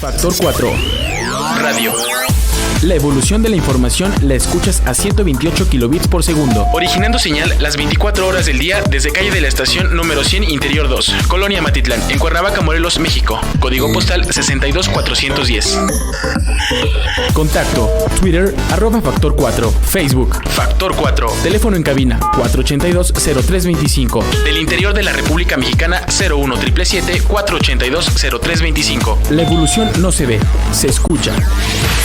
Factor 4 Radio. La evolución de la información la escuchas a 128 kilobits por segundo, originando señal las 24 horas del día desde calle de la estación número 100 Interior 2, Colonia Matitlán, en Cuernavaca, Morelos, México. Código postal 62410. Contacto: Twitter, @Factor 4, Facebook, Factor 4, teléfono en cabina 482-0325, del interior de la República Mexicana 01-777-482-0325. La evolución no se ve, se escucha.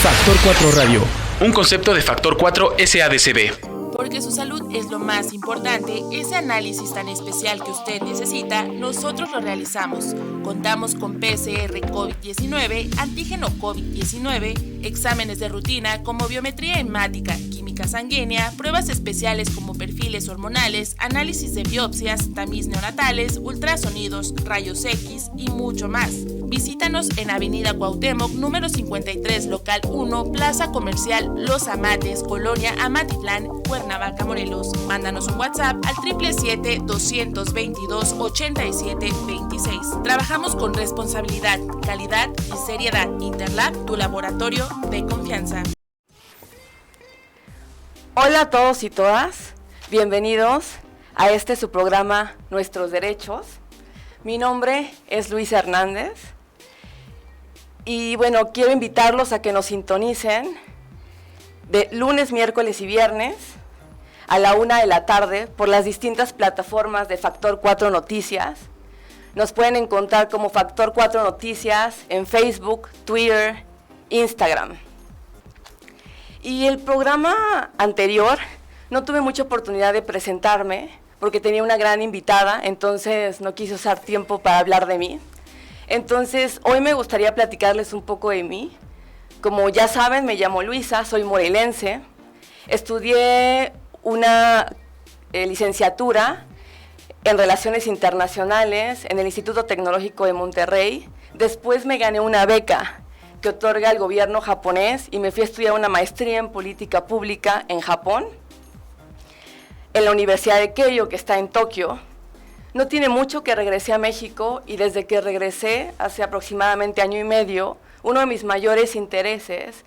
Factor 4 Radio, un concepto de Factor 4 SADCB. Porque su salud es lo más importante, ese análisis tan especial que usted necesita, nosotros lo realizamos. Contamos con PCR COVID-19, antígeno COVID-19, exámenes de rutina como biometría hemática, química sanguínea, pruebas especiales como perfiles hormonales, análisis de biopsias, tamiz neonatales, ultrasonidos, rayos X y mucho más. Visítanos en Avenida Cuauhtémoc, número 53, local 1, Plaza Comercial Los Amates, Colonia Amatitlán, Cuernavaca, Morelos. Mándanos un WhatsApp al 777-222-8726. Trabajamos con responsabilidad, calidad y seriedad. Interlab, tu laboratorio de confianza. Hola a todos y todas, bienvenidos a su programa Nuestros Derechos. Mi nombre es Luisa Hernández y bueno, quiero invitarlos a que nos sintonicen de lunes, miércoles y viernes a la 1 de la tarde por las distintas plataformas de Factor 4 Noticias. Nos pueden encontrar como Factor 4 Noticias en Facebook, Twitter, Instagram. Y el programa anterior no tuve mucha oportunidad de presentarme porque tenía una gran invitada, entonces no quise usar tiempo para hablar de mí. Entonces, hoy me gustaría platicarles un poco de mí. Como ya saben, me llamo Luisa, soy morelense. Estudié una licenciatura en Relaciones Internacionales en el Instituto Tecnológico de Monterrey. Después me gané una beca que otorga el gobierno japonés y me fui a estudiar una maestría en Política Pública en Japón, en la Universidad de Keio, que está en Tokio. No tiene mucho que regresé a México y desde que regresé, hace aproximadamente año y medio, uno de mis mayores intereses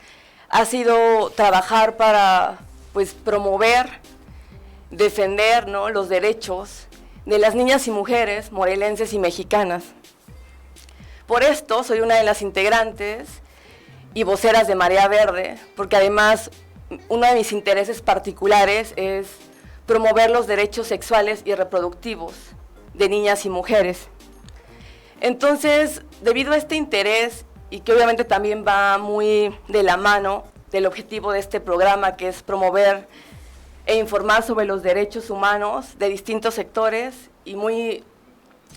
ha sido trabajar para promover, defender, ¿no?, los derechos de las niñas y mujeres morelenses y mexicanas. Por esto soy una de las integrantes y voceras de Marea Verde, porque además uno de mis intereses particulares es promover los derechos sexuales y reproductivos de niñas y mujeres. Entonces, debido a este interés, y que obviamente también va muy de la mano del objetivo de este programa, que es promover e informar sobre los derechos humanos de distintos sectores, y muy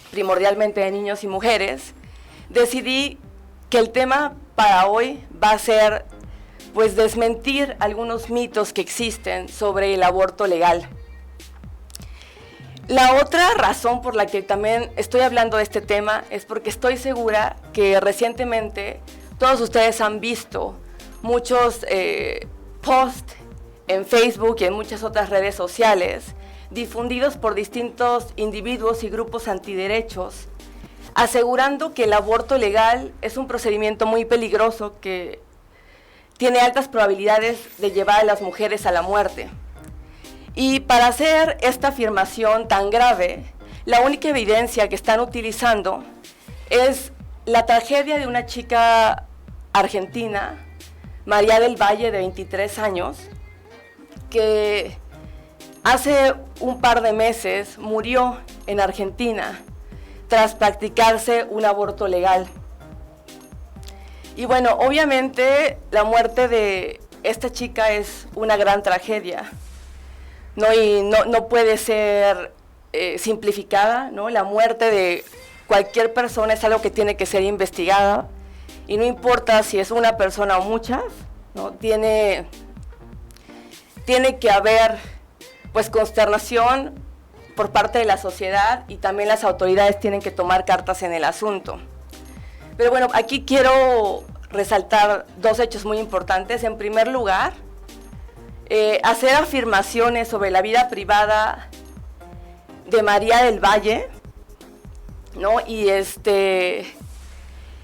primordialmente de niños y mujeres, decidí que el tema para hoy va a ser desmentir algunos mitos que existen sobre el aborto legal. La otra razón por la que también estoy hablando de este tema es porque estoy segura que recientemente todos ustedes han visto muchos posts en Facebook y en muchas otras redes sociales difundidos por distintos individuos y grupos antiderechos, asegurando que el aborto legal es un procedimiento muy peligroso que tiene altas probabilidades de llevar a las mujeres a la muerte. Y para hacer esta afirmación tan grave, la única evidencia que están utilizando es la tragedia de una chica argentina, María del Valle, de 23 años, que hace un par de meses murió en Argentina tras practicarse un aborto legal. Y bueno, obviamente la muerte de esta chica es una gran tragedia, ¿no? Y no puede ser simplificada, ¿no? La muerte de cualquier persona es algo que tiene que ser investigada, y no importa si es una persona o muchas, ¿no? Tiene que haber consternación por parte de la sociedad, y también las autoridades tienen que tomar cartas en el asunto. Pero bueno, aquí quiero resaltar dos hechos muy importantes. En primer lugar, hacer afirmaciones sobre la vida privada de María del Valle, ¿no? Y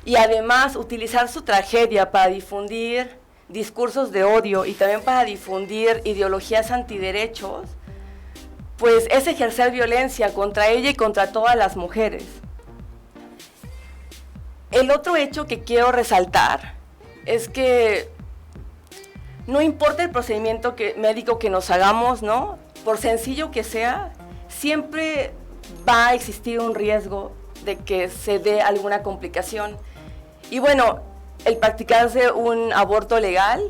y además utilizar su tragedia para difundir discursos de odio y también para difundir ideologías antiderechos, pues es ejercer violencia contra ella y contra todas las mujeres. El otro hecho que quiero resaltar es que no importa el procedimiento médico que nos hagamos, ¿no? Por sencillo que sea, siempre va a existir un riesgo de que se dé alguna complicación. Y bueno, el practicarse un aborto legal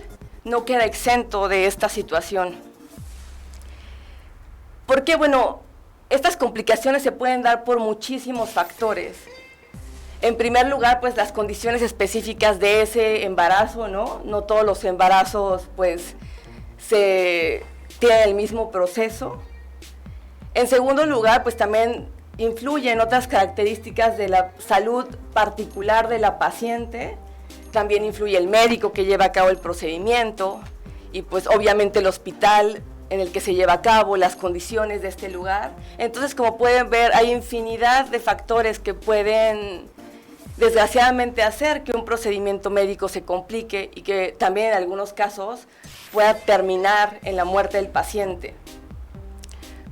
no queda exento de esta situación. Porque, bueno, estas complicaciones se pueden dar por muchísimos factores. En primer lugar, pues las condiciones específicas de ese embarazo, ¿no? No todos los embarazos, pues, tienen el mismo proceso. En segundo lugar, pues también influyen otras características de la salud particular de la paciente. También influye el médico que lleva a cabo el procedimiento y pues obviamente el hospital en el que se lleva a cabo, las condiciones de este lugar. Entonces, como pueden ver, hay infinidad de factores que pueden desgraciadamente hacer que un procedimiento médico se complique y que también en algunos casos pueda terminar en la muerte del paciente.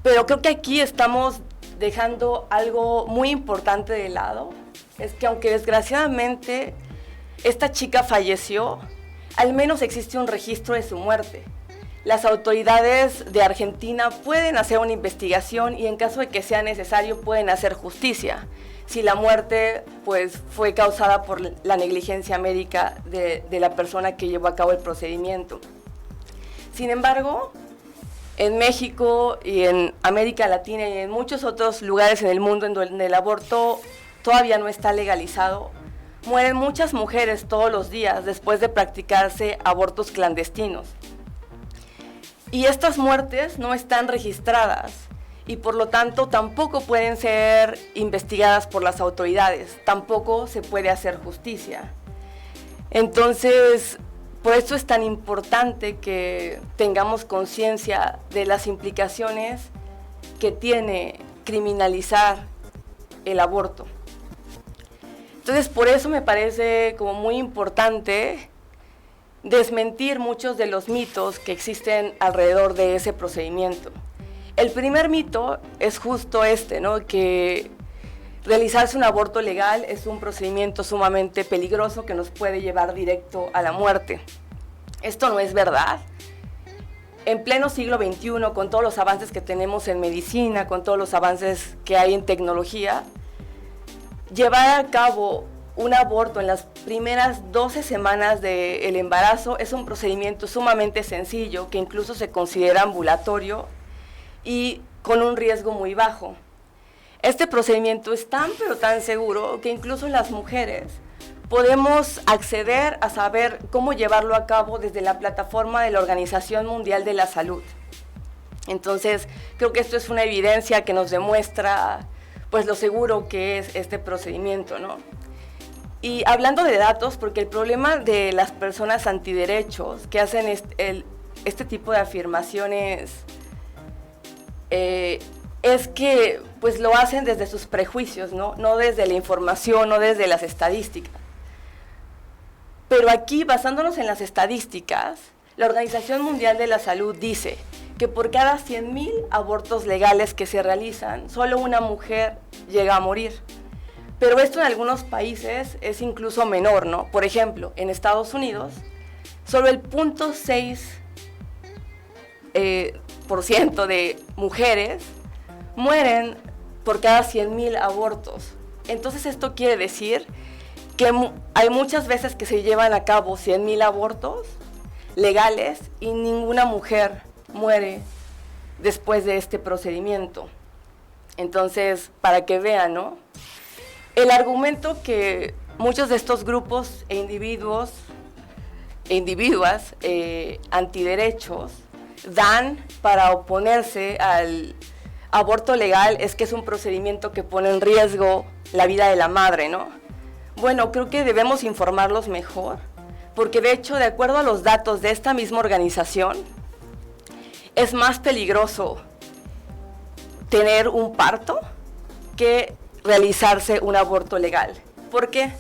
Pero creo que aquí estamos dejando algo muy importante de lado, es que aunque desgraciadamente esta chica falleció, al menos existe un registro de su muerte. Las autoridades de Argentina pueden hacer una investigación y en caso de que sea necesario pueden hacer justicia. Si la muerte pues, fue causada por la negligencia médica de la persona que llevó a cabo el procedimiento. Sin embargo, en México y en América Latina y en muchos otros lugares en el mundo en donde el aborto todavía no está legalizado, mueren muchas mujeres todos los días después de practicarse abortos clandestinos. Y estas muertes no están registradas y por lo tanto tampoco pueden ser investigadas por las autoridades, tampoco se puede hacer justicia. Entonces, por eso es tan importante que tengamos conciencia de las implicaciones que tiene criminalizar el aborto. Entonces, por eso me parece como muy importante desmentir muchos de los mitos que existen alrededor de ese procedimiento. El primer mito es justo este, ¿no? Que realizarse un aborto legal es un procedimiento sumamente peligroso que nos puede llevar directo a la muerte. Esto no es verdad. En pleno siglo XXI, con todos los avances que tenemos en medicina, con todos los avances que hay en tecnología, llevar a cabo un aborto en las primeras 12 semanas del embarazo es un procedimiento sumamente sencillo, que incluso se considera ambulatorio y con un riesgo muy bajo. Este procedimiento es tan pero tan seguro que incluso las mujeres podemos acceder a saber cómo llevarlo a cabo desde la plataforma de la Organización Mundial de la Salud. Entonces, creo que esto es una evidencia que nos demuestra pues lo seguro que es este procedimiento, ¿no? Y hablando de datos, porque el problema de las personas antiderechos que hacen este tipo de afirmaciones es que pues lo hacen desde sus prejuicios, ¿no? No desde la información, no desde las estadísticas. Pero aquí, basándonos en las estadísticas, la Organización Mundial de la Salud dice que por cada 100,000 abortos legales que se realizan, solo una mujer llega a morir. Pero esto en algunos países es incluso menor, ¿no? Por ejemplo, en Estados Unidos, solo el 0.6% de mujeres mueren por cada 100,000 abortos. Entonces esto quiere decir que hay muchas veces que se llevan a cabo 100,000 abortos legales y ninguna mujer muere después de este procedimiento. Entonces, para que vean, ¿no? El argumento que muchos de estos grupos e individuos e individuas antiderechos dan para oponerse al aborto legal es que es un procedimiento que pone en riesgo la vida de la madre, ¿no? Bueno, creo que debemos informarlos mejor, porque de hecho, de acuerdo a los datos de esta misma organización, es más peligroso tener un parto que realizarse un aborto legal. ¿Por qué?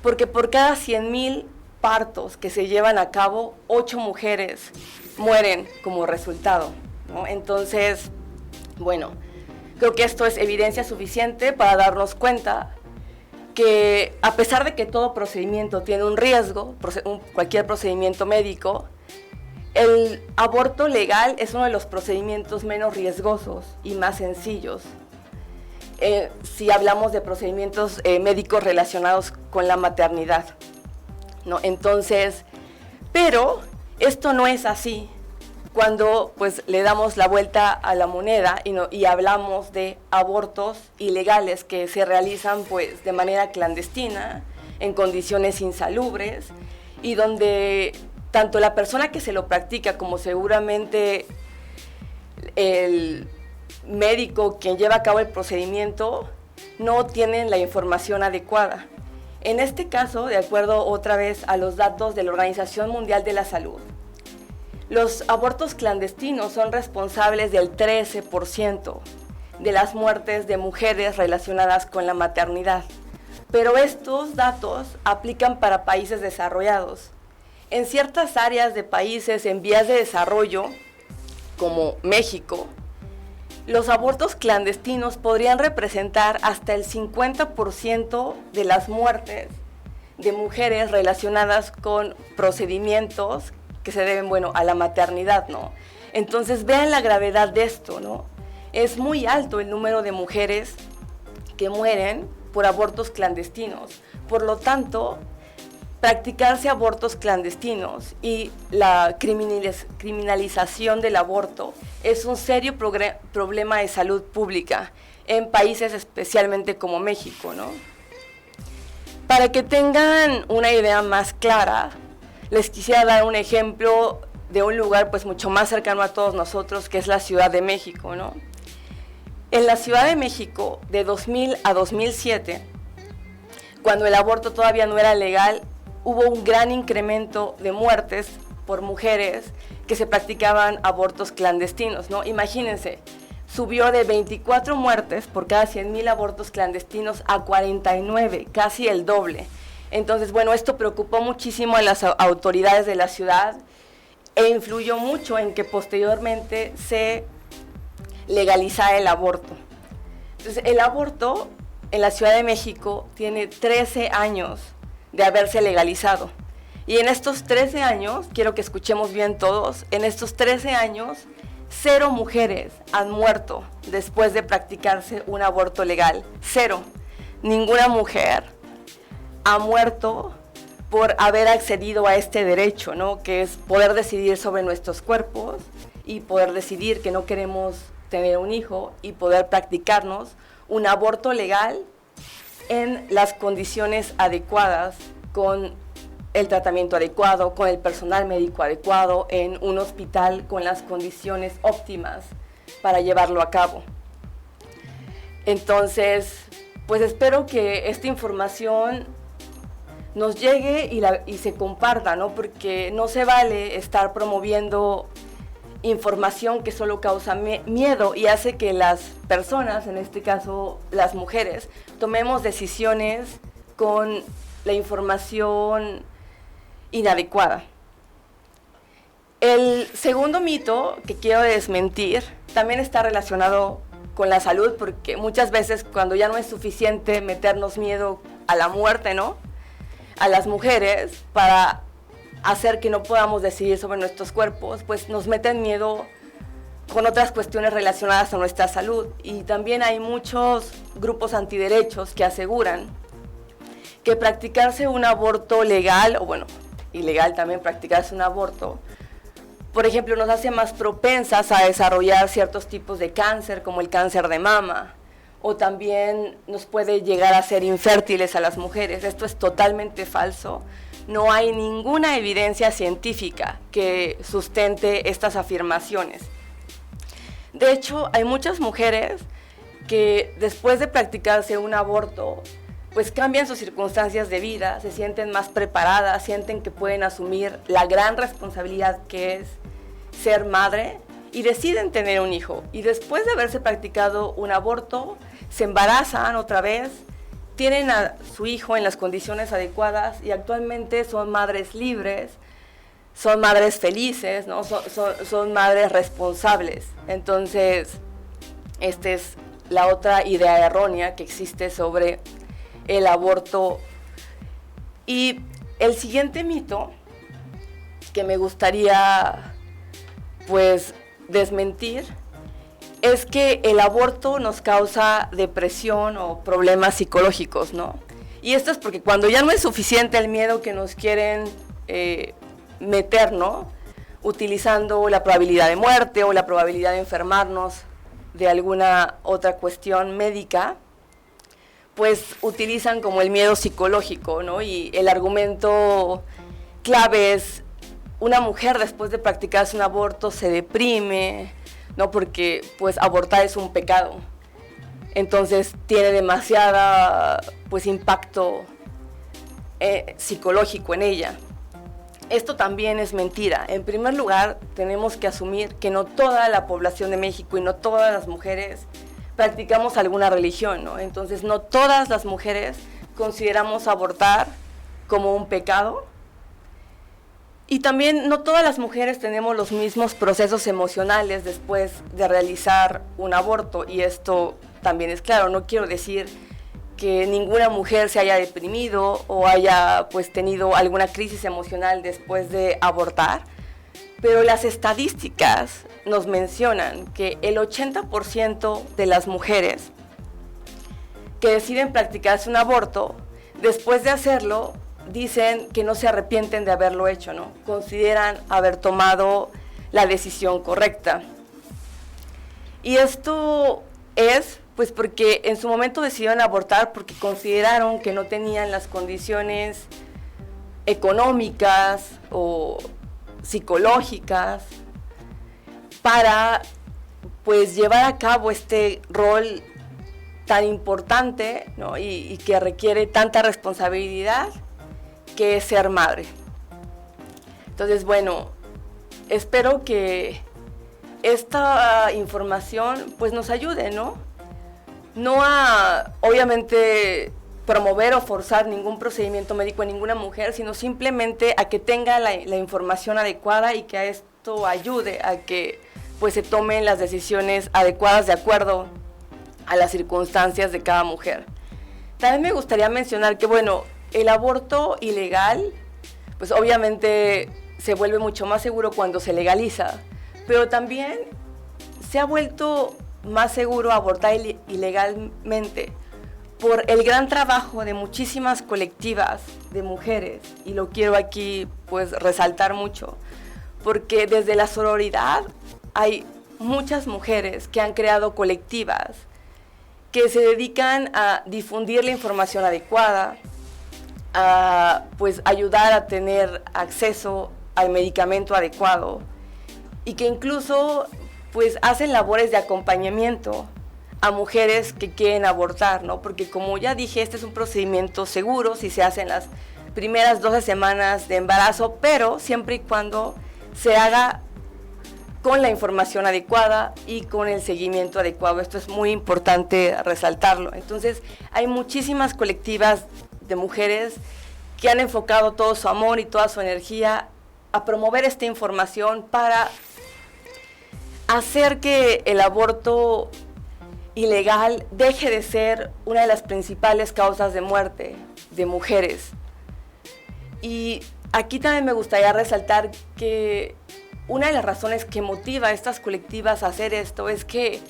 porque por cada 100,000 partos que se llevan a cabo, 8 mujeres mueren como resultado, ¿no? Entonces, bueno, creo que esto es evidencia suficiente para darnos cuenta que a pesar de que todo procedimiento tiene un riesgo, cualquier procedimiento médico, el aborto legal es uno de los procedimientos menos riesgosos y más sencillos. Si hablamos de procedimientos médicos relacionados con la maternidad, ¿no? Entonces, pero esto no es así cuando pues le damos la vuelta a la moneda y hablamos de abortos ilegales que se realizan pues de manera clandestina, en condiciones insalubres, y donde tanto la persona que se lo practica como seguramente el médico quien lleva a cabo el procedimiento no tienen la información adecuada. En este caso, de acuerdo otra vez a los datos de la Organización Mundial de la Salud, los abortos clandestinos son responsables del 13% de las muertes de mujeres relacionadas con la maternidad. Pero estos datos aplican para países desarrollados. En ciertas áreas de países en vías de desarrollo, como México, los abortos clandestinos podrían representar hasta el 50% de las muertes de mujeres relacionadas con procedimientos que se deben, a la maternidad, ¿no? Entonces, vean la gravedad de esto, ¿no? Es muy alto el número de mujeres que mueren por abortos clandestinos. Por lo tanto, practicarse abortos clandestinos y la criminalización del aborto es un serio problema de salud pública en países especialmente como México, ¿no? Para que tengan una idea más clara, les quisiera dar un ejemplo de un lugar pues mucho más cercano a todos nosotros, que es la Ciudad de México, ¿no? En la Ciudad de México, de 2000 a 2007, cuando el aborto todavía no era legal, hubo un gran incremento de muertes por mujeres que se practicaban abortos clandestinos, ¿no? Imagínense, subió de 24 muertes por cada 100,000 abortos clandestinos a 49, casi el doble. Entonces, esto preocupó muchísimo a las autoridades de la ciudad e influyó mucho en que posteriormente se legalizara el aborto. Entonces, el aborto en la Ciudad de México tiene 13 años de haberse legalizado. Y en estos 13 años, quiero que escuchemos bien todos, en estos 13 años, 0 mujeres han muerto después de practicarse un aborto legal. 0. Ninguna mujer ha muerto por haber accedido a este derecho, ¿no? Que es poder decidir sobre nuestros cuerpos y poder decidir que no queremos tener un hijo y poder practicarnos un aborto legal en las condiciones adecuadas, con el tratamiento adecuado, con el personal médico adecuado, en un hospital con las condiciones óptimas para llevarlo a cabo. Entonces, pues espero que esta información nos llegue y se comparta, ¿no? Porque no se vale estar promoviendo información que solo causa miedo y hace que las personas, en este caso las mujeres, tomemos decisiones con la información inadecuada. El segundo mito que quiero desmentir también está relacionado con la salud, porque muchas veces cuando ya no es suficiente meternos miedo a la muerte, ¿no?, a las mujeres para hacer que no podamos decidir sobre nuestros cuerpos, pues nos meten miedo con otras cuestiones relacionadas a nuestra salud. Y también hay muchos grupos antiderechos que aseguran que practicarse un aborto legal, o ilegal también practicarse un aborto, por ejemplo, nos hace más propensas a desarrollar ciertos tipos de cáncer, como el cáncer de mama, o también nos puede llegar a ser infértiles a las mujeres. Esto es totalmente falso. No hay ninguna evidencia científica que sustente estas afirmaciones. De hecho, hay muchas mujeres que después de practicarse un aborto, pues cambian sus circunstancias de vida, se sienten más preparadas, sienten que pueden asumir la gran responsabilidad que es ser madre y deciden tener un hijo. Y después de haberse practicado un aborto, se embarazan otra vez tienen a su hijo en las condiciones adecuadas y actualmente son madres libres, son madres felices, ¿no? Son madres responsables. Entonces, esta es la otra idea errónea que existe sobre el aborto. Y el siguiente mito que me gustaría, pues, desmentir es que el aborto nos causa depresión o problemas psicológicos, ¿no? Y esto es porque cuando ya no es suficiente el miedo que nos quieren meter, ¿no? Utilizando la probabilidad de muerte o la probabilidad de enfermarnos de alguna otra cuestión médica, pues utilizan como el miedo psicológico, ¿no? Y el argumento clave es: una mujer después de practicarse un aborto se deprime, ¿no? Porque pues abortar es un pecado. Entonces tiene demasiada pues impacto psicológico en ella. Esto también es mentira. En primer lugar, tenemos que asumir que no toda la población de México y no todas las mujeres practicamos alguna religión, ¿no? Entonces no todas las mujeres consideramos abortar como un pecado. Y también no todas las mujeres tenemos los mismos procesos emocionales después de realizar un aborto, y esto también es claro. No quiero decir que ninguna mujer se haya deprimido o haya pues tenido alguna crisis emocional después de abortar, pero las estadísticas nos mencionan que el 80% de las mujeres que deciden practicarse un aborto, después de hacerlo, dicen que no se arrepienten de haberlo hecho, ¿no? Consideran haber tomado la decisión correcta. Y esto es pues porque en su momento decidieron abortar porque consideraron que no tenían las condiciones económicas o psicológicas para pues llevar a cabo este rol tan importante, ¿no? y que requiere tanta responsabilidad, que es ser madre. Entonces, bueno, espero que esta información pues nos ayude, ¿no? No a, obviamente, promover o forzar ningún procedimiento médico en ninguna mujer, sino simplemente a que tenga la información adecuada y que a esto ayude a que pues se tomen las decisiones adecuadas de acuerdo a las circunstancias de cada mujer. También me gustaría mencionar que, bueno, el aborto ilegal, pues obviamente se vuelve mucho más seguro cuando se legaliza, pero también se ha vuelto más seguro abortar ilegalmente por el gran trabajo de muchísimas colectivas de mujeres, y lo quiero aquí pues resaltar mucho, porque desde la sororidad hay muchas mujeres que han creado colectivas que se dedican a difundir la información adecuada, a pues ayudar a tener acceso al medicamento adecuado, y que incluso pues hacen labores de acompañamiento a mujeres que quieren abortar, ¿no? Porque como ya dije, este es un procedimiento seguro si se hace en las primeras 12 semanas de embarazo, pero siempre y cuando se haga con la información adecuada y con el seguimiento adecuado. Esto es muy importante resaltarlo. Entonces, hay muchísimas colectivas de mujeres que han enfocado todo su amor y toda su energía a promover esta información para hacer que el aborto ilegal deje de ser una de las principales causas de muerte de mujeres. Y aquí también me gustaría resaltar que una de las razones que motiva a estas colectivas a hacer esto es que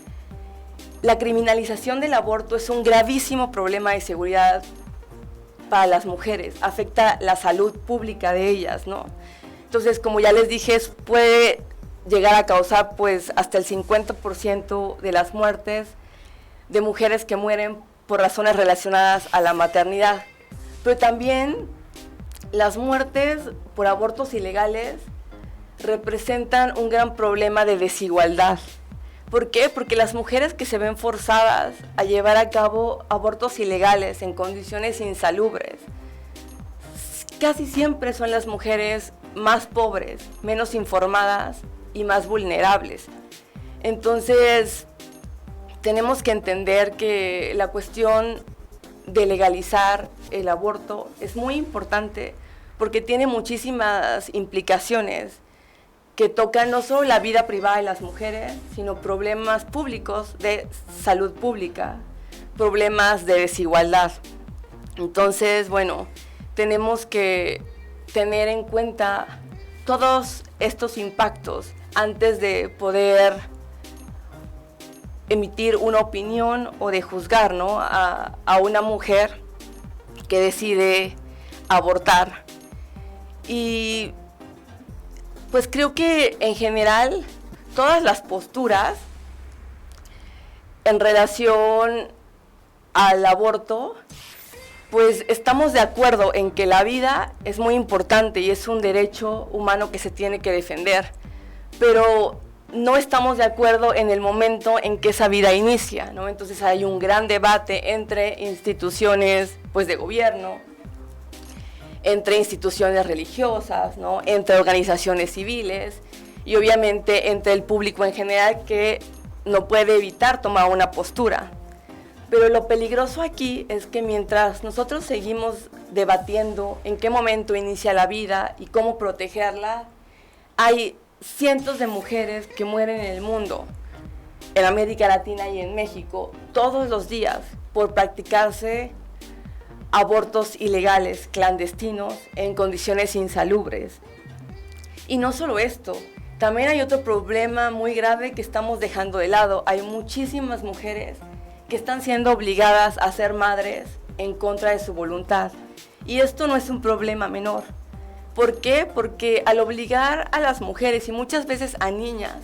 la criminalización del aborto es un gravísimo problema de seguridad para las mujeres, afecta la salud pública de ellas, ¿no? Entonces, como ya les dije, puede llegar a causar pues hasta el 50% de las muertes de mujeres que mueren por razones relacionadas a la maternidad. Pero también las muertes por abortos ilegales representan un gran problema de desigualdad. ¿Por qué? Porque las mujeres que se ven forzadas a llevar a cabo abortos ilegales en condiciones insalubres, casi siempre son las mujeres más pobres, menos informadas y más vulnerables. Entonces, tenemos que entender que la cuestión de legalizar el aborto es muy importante porque tiene muchísimas implicaciones que tocan no solo la vida privada de las mujeres, sino problemas públicos de salud pública, problemas de desigualdad. Entonces, bueno, tenemos que tener en cuenta todos estos impactos antes de poder emitir una opinión o de juzgar, ¿no?, a una mujer que decide abortar. Y pues creo que en general todas las posturas en relación al aborto, pues estamos de acuerdo en que la vida es muy importante y es un derecho humano que se tiene que defender, pero no estamos de acuerdo en el momento en que esa vida inicia, ¿no? Entonces hay un gran debate entre instituciones, pues, de gobierno, entre instituciones religiosas, ¿no?, entre organizaciones civiles y obviamente entre el público en general, que no puede evitar tomar una postura. Pero lo peligroso aquí es que mientras nosotros seguimos debatiendo en qué momento inicia la vida y cómo protegerla, hay cientos de mujeres que mueren en el mundo, en América Latina y en México, todos los días por practicarse abortos ilegales, clandestinos, en condiciones insalubres. Y no solo esto, también hay otro problema muy grave que estamos dejando de lado. Hay muchísimas mujeres que están siendo obligadas a ser madres en contra de su voluntad. Y esto no es un problema menor. ¿Por qué? Porque al obligar a las mujeres y muchas veces a niñas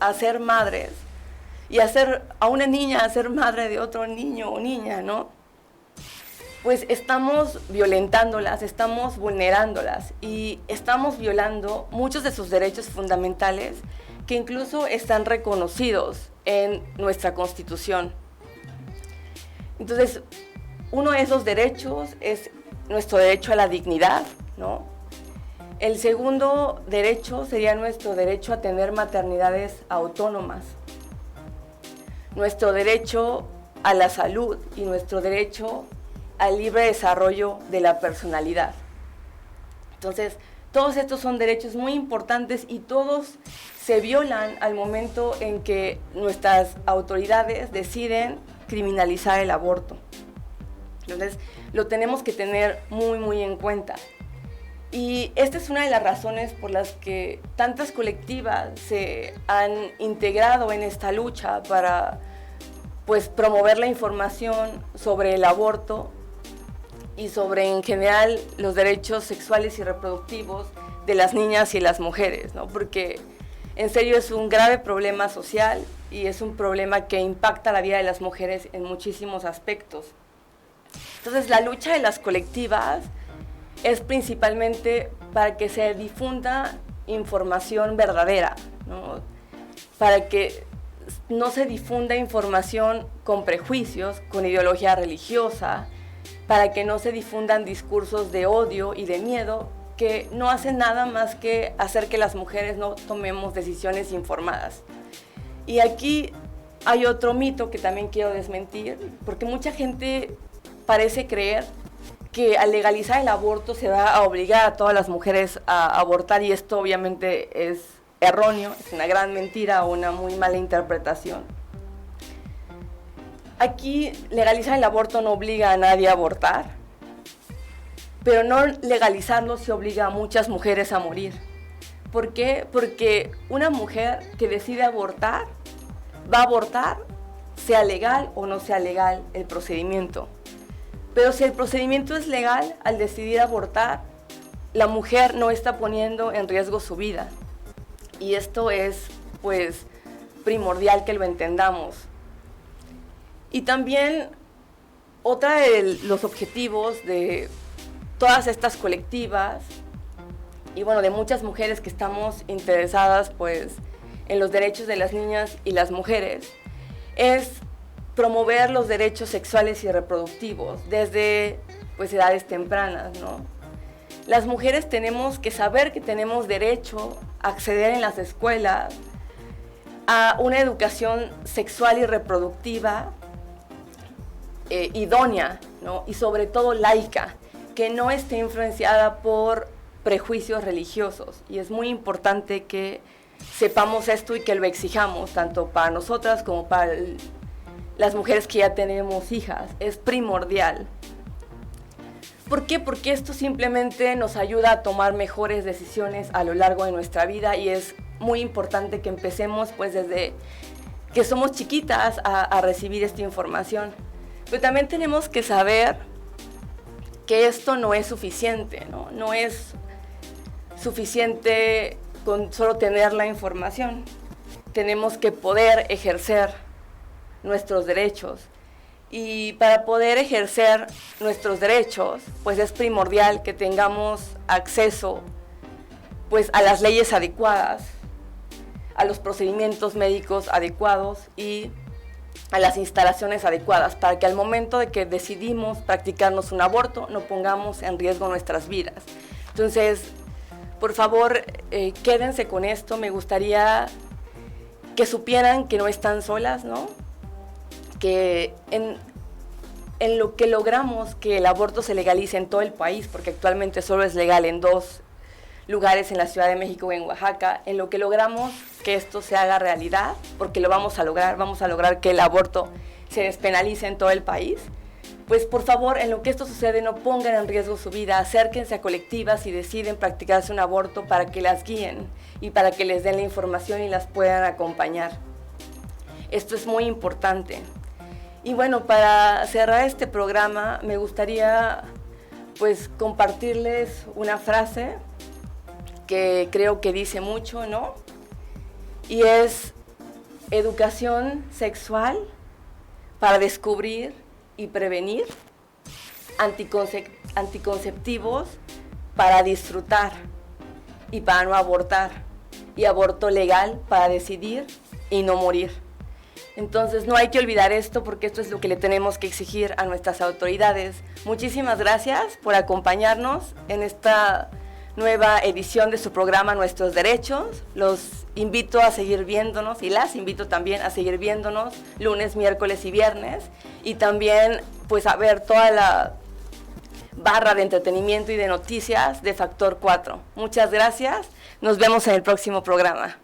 a ser madres y a una niña a ser madre de otro niño o niña, ¿no?, pues estamos violentándolas, estamos vulnerándolas y estamos violando muchos de sus derechos fundamentales que incluso están reconocidos en nuestra Constitución. Entonces, uno de esos derechos es nuestro derecho a la dignidad, ¿no? El segundo derecho sería nuestro derecho a tener maternidades autónomas, nuestro derecho a la salud y nuestro derecho al libre desarrollo de la personalidad. Entonces, todos estos son derechos muy importantes y todos se violan al momento en que nuestras autoridades deciden criminalizar el aborto. Entonces, lo tenemos que tener muy, muy en cuenta. Y esta es una de las razones por las que tantas colectivas se han integrado en esta lucha para, pues, promover la información sobre el aborto y sobre, en general, los derechos sexuales y reproductivos de las niñas y las mujeres, ¿no? Porque en serio es un grave problema social y es un problema que impacta la vida de las mujeres en muchísimos aspectos. Entonces, la lucha de las colectivas es principalmente para que se difunda información verdadera, ¿no?, para que no se difunda información con prejuicios, con ideología religiosa, para que no se difundan discursos de odio y de miedo que no hacen nada más que hacer que las mujeres no tomemos decisiones informadas. Y aquí hay otro mito que también quiero desmentir, porque mucha gente parece creer que al legalizar el aborto se va a obligar a todas las mujeres a abortar, y esto obviamente es erróneo, es una gran mentira o una muy mala interpretación. Aquí legalizar el aborto no obliga a nadie a abortar, pero no legalizarlo se obliga a muchas mujeres a morir. ¿Por qué? Porque una mujer que decide abortar, va a abortar, sea legal o no sea legal el procedimiento. Pero si el procedimiento es legal, al decidir abortar, la mujer no está poniendo en riesgo su vida. Y esto es, pues, primordial que lo entendamos. Y también, otra de los objetivos de todas estas colectivas, y bueno, de muchas mujeres que estamos interesadas, pues, en los derechos de las niñas y las mujeres, es promover los derechos sexuales y reproductivos desde, pues, edades tempranas, ¿no? Las mujeres tenemos que saber que tenemos derecho a acceder en las escuelas a una educación sexual y reproductiva idónea, ¿no? Y sobre todo laica, que no esté influenciada por prejuicios religiosos. Y es muy importante que sepamos esto y que lo exijamos, tanto para nosotras como para las mujeres que ya tenemos hijas. Es primordial. ¿Por qué? Porque esto simplemente nos ayuda a tomar mejores decisiones a lo largo de nuestra vida, y es muy importante que empecemos pues desde que somos chiquitas a recibir esta información. Pero también tenemos que saber que esto no es suficiente, ¿no? No es suficiente con solo tener la información. Tenemos que poder ejercer nuestros derechos. Y para poder ejercer nuestros derechos, pues es primordial que tengamos acceso pues a las leyes adecuadas, a los procedimientos médicos adecuados y a las instalaciones adecuadas, para que al momento de que decidimos practicarnos un aborto no pongamos en riesgo nuestras vidas. Entonces, por favor, quédense con esto. Me gustaría que supieran que no están solas, ¿no? Que en lo que logramos que el aborto se legalice en todo el país, porque actualmente solo es legal en 2 lugares, en la Ciudad de México y en Oaxaca, en lo que logramos que esto se haga realidad, porque lo vamos a lograr que el aborto se despenalice en todo el país. Pues por favor, en lo que esto sucede, no pongan en riesgo su vida, acérquense a colectivas y deciden practicarse un aborto para que las guíen y para que les den la información y las puedan acompañar. Esto es muy importante. Y bueno, para cerrar este programa, me gustaría pues compartirles una frase que creo que dice mucho, ¿no? Y es: educación sexual para descubrir y prevenir, anticonceptivos para disfrutar y para no abortar, y aborto legal para decidir y no morir. Entonces no hay que olvidar esto, porque esto es lo que le tenemos que exigir a nuestras autoridades. Muchísimas gracias por acompañarnos en esta nueva edición de su programa Nuestros Derechos. Los invito a seguir viéndonos, y las invito también a seguir viéndonos lunes, miércoles y viernes, y también pues a ver toda la barra de entretenimiento y de noticias de Factor 4. Muchas gracias, nos vemos en el próximo programa.